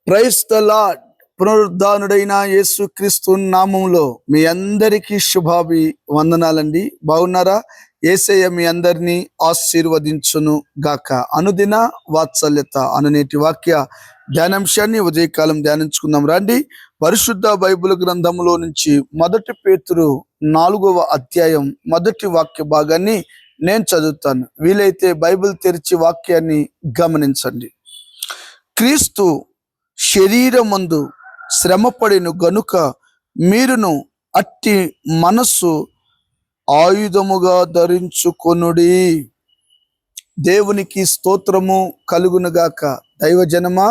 Praise the lord. పునరుద్ధానుడైన యేసుక్రీస్తు నామములో మీ అందరికీ శుభాభి వందనాలండి. బాగున్నారా? యేసయ్య మీ అందరినీ ఆశీర్వదించును గాక. అనుదిన వాత్సల్యత అనునేటి వాక్య ధ్యానాంశాన్ని ఉదయకాలం ధ్యానించుకుందాం రండి. పరిశుద్ధ బైబిల్ గ్రంథములో నుంచి 1 పేతురు 4వ అధ్యాయం మొదటి వాక్య భాగాన్ని నేను చదువుతాను. వీలైతే బైబిల్ తెరిచి వాక్యాన్ని గమనించండి. క్రీస్తు శరీరమందు శ్రమపడిను గనుక మీరును అట్టి మనస్సు ఆయుధముగా ధరించుకొనుడి. దేవునికి స్తోత్రము కలుగునుగాక. దైవజనమా,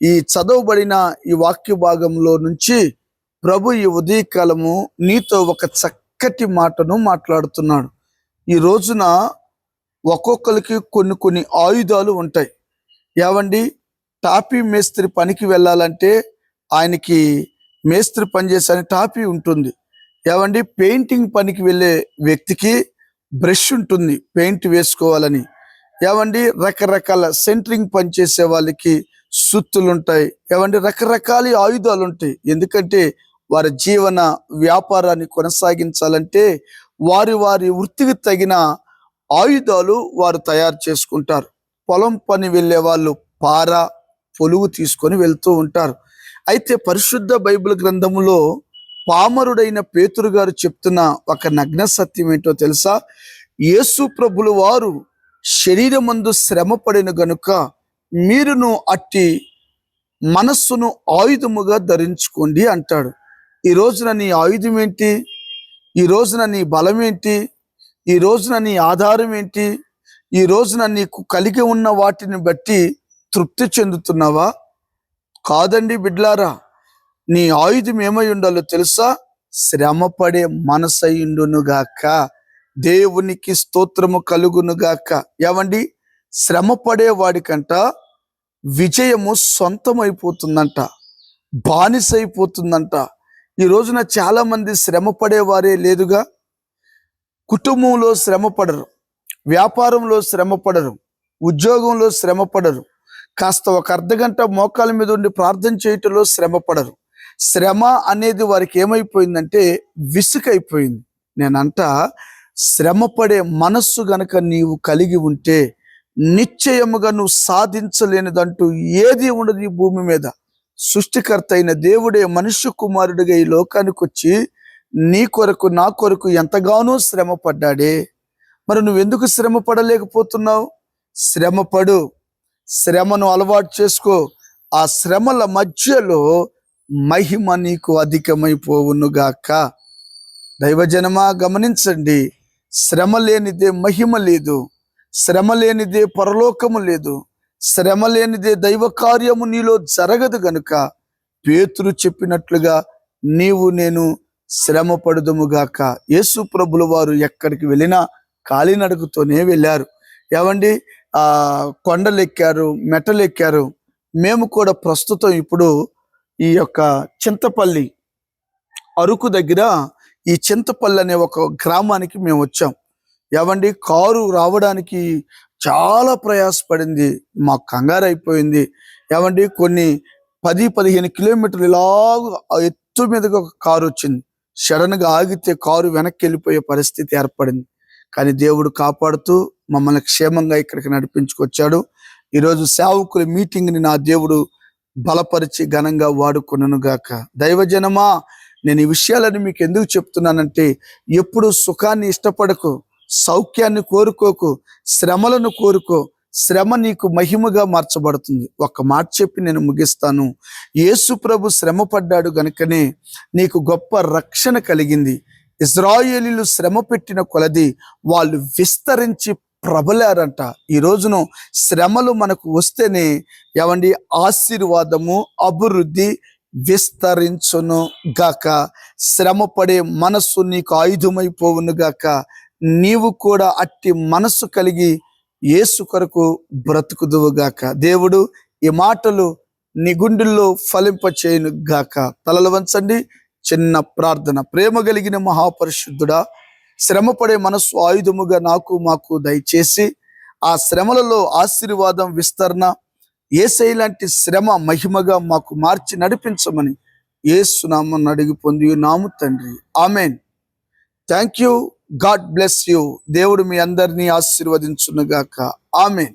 ఈ చదవబడిన ఈ వాక్య భాగంలో నుంచి ప్రభు ఈ ఉదయకాలము నీతో ఒక చక్కటి మాటను మాట్లాడుతున్నాడు. ఈ రోజున ఒక్కొక్కరికి కొన్ని ఆయుధాలు ఉంటాయి. ఏవండి, టాపీ మేస్త్రి పనికి వెళ్ళాలంటే ఆయనకి మేస్త్రి పని చేసే టాపీ ఉంటుంది. ఏవండి, పెయింటింగ్ పనికి వెళ్ళే వ్యక్తికి బ్రష్ ఉంటుంది పెయింట్ వేసుకోవాలని. ఏవండి, రకరకాల సెంటరింగ్ పని చేసే వాళ్ళకి సుత్తులు ఉంటాయి. ఏవండి, రకరకాల ఆయుధాలు ఉంటాయి. ఎందుకంటే వారి జీవన వ్యాపారాన్ని కొనసాగించాలంటే వారి వృత్తికి తగిన ఆయుధాలు వారు తయారు చేసుకుంటారు. పొలం పని వెళ్ళే వాళ్ళు పార, పొలుగు తీసుకొని వెళ్తూ ఉంటారు. అయితే పరిశుద్ధ బైబిల్ గ్రంథములో పామరుడైన పేతురు గారు చెప్తున్న ఒక నగ్న సత్యం ఏంటో తెలుసా? యేసు ప్రభులు వారు శరీరమందు శ్రమ పడిన గనుక మీరును అట్టి మనస్సును ఆయుధముగా ధరించుకోండి అంటాడు. ఈ రోజున నీ ఆయుధం ఏంటి? ఈ రోజున నీ బలం ఏంటి? ఈ రోజున నీ ఆధారం ఏంటి? ఈ రోజున నీకు కలిగి ఉన్న వాటిని బట్టి తృప్తి చెందుతున్నావా? కాదండి బిడ్లారా, నీ ఆయుధం ఏమై ఉండాలో తెలుసా? శ్రమపడే మనసయుండునుగాక. దేవునికి స్తోత్రము కలుగునుగాక. ఏమండి, శ్రమపడే వాడికంట విజయము సొంతమైపోతుందంట, బానిసైపోతుందంట. ఈ రోజున చాలా మంది శ్రమపడే వారే లేదుగా. కుటుంబంలో శ్రమపడరు, వ్యాపారంలో శ్రమపడరు, ఉద్యోగంలో శ్రమపడరు, కాస్త ఒక అర్ధగంట మోకాల మీద ఉండి ప్రార్థన చేయటంలో శ్రమపడరు. శ్రమ అనేది వారికి ఏమైపోయిందంటే విసుకైపోయింది. నేనంట, శ్రమపడే మనస్సు గనక నీవు కలిగి ఉంటే నిశ్చయముగా నువ్వు సాధించలేనిదంటూ ఏది ఉండదు ఈ భూమి మీద. సృష్టికర్త అయిన దేవుడే మనుష్య కుమారుడిగా ఈ లోకానికి వచ్చి నీ కొరకు నా కొరకు ఎంతగానో శ్రమ పడ్డాడే. మరి నువ్వెందుకు శ్రమ పడలేకపోతున్నావు? శ్రమపడు, శ్రమను అలవాటు చేసుకో. ఆ శ్రమల మధ్యలో మహిమ నీకు అధికమైపోవునుగాక. దైవజనమా, గమనించండి, శ్రమ లేనిదే మహిమ లేదు, శ్రమ లేనిదే పరలోకము లేదు, శ్రమ లేనిదే దైవ కార్యము నీలో జరగదు. గనుక పేతురు చెప్పినట్లుగా నీవు నేను శ్రమ పడుదుముగాక. యేసు ప్రభుల వారు ఎక్కడికి వెళ్ళినా కాలినడకతోనే వెళ్ళారు. ఏవండి, కొండలెక్కారు, మెట్టలెక్కారు. మేము కూడా ప్రస్తుతం ఇప్పుడు ఈ యొక్క చింతపల్లి, అరకు దగ్గర ఈ చింతపల్లి అనే ఒక గ్రామానికి మేము వచ్చాం. ఏవండి, కారు రావడానికి చాలా ప్రయాసపడింది, మాకు కంగారు అయిపోయింది. ఏవండి, కొన్ని 10-15 కిలోమీటర్లు ఇలాగ ఎత్తు మీదగా ఒక కారు వచ్చింది. సడన్గా ఆగితే కారు వెనక్కి వెళ్ళిపోయే పరిస్థితి ఏర్పడింది. కానీ దేవుడు కాపాడుతూ మమ్మల్ని క్షేమంగా ఇక్కడికి నడిపించుకొచ్చాడు. ఈరోజు సేవకుల మీటింగ్ని నా దేవుడు బలపరిచి ఘనంగా వాడుకొనుగాక. దైవజనమా, నేను ఈ విషయాలను మీకు ఎందుకు చెప్తున్నానంటే, ఎప్పుడు సుఖాన్ని ఇష్టపడకు, సౌఖ్యాన్ని కోరుకోకు, శ్రమలను కోరుకో. శ్రమ నీకు మహిమగా మార్చబడుతుంది. ఒక్క మాట చెప్పి నేను ముగిస్తాను. యేసు ప్రభు శ్రమ పడ్డాడు గనుకనే నీకు గొప్ప రక్షణ కలిగింది. ఇశ్రాయేలీయులు శ్రమ పెట్టిన కొలది వాళ్ళు విస్తరించి ప్రబలారంట. ఈ రోజును శ్రమలు మనకు వస్తేనే ఏవండి ఆశీర్వాదము, అభివృద్ధి విస్తరించును గాక. శ్రమ పడే మనస్సు నీకు ఆయుధమైపోవును గాక. నీవు కూడా అట్టి మనస్సు కలిగి యేసు కొరకు బ్రతుకుదువు గాక. దేవుడు ఈ మాటలు నీ గుండెల్లో ఫలింప చేయను గాక. తలలు వంచండి, చిన్న ప్రార్థన. ప్రేమ కలిగిన మహాపరిశుద్ధుడా, శ్రమపడే మనస్సు ఆయుధముగా నాకు మాకు దయచేసి ఆ శ్రమలలో ఆశీర్వాదం, విస్తరణ, యేసయ్య లాంటి శ్రమ మహిమగా మాకు మార్చి నడిపించమని యేసు నామమున అడిగి పొంది ఉన్నాము తండ్రి, amen. Thank you. God bless you. దేవుడు మీ అందరినీ ఆశీర్వదించునుగాక. ఆమెన్.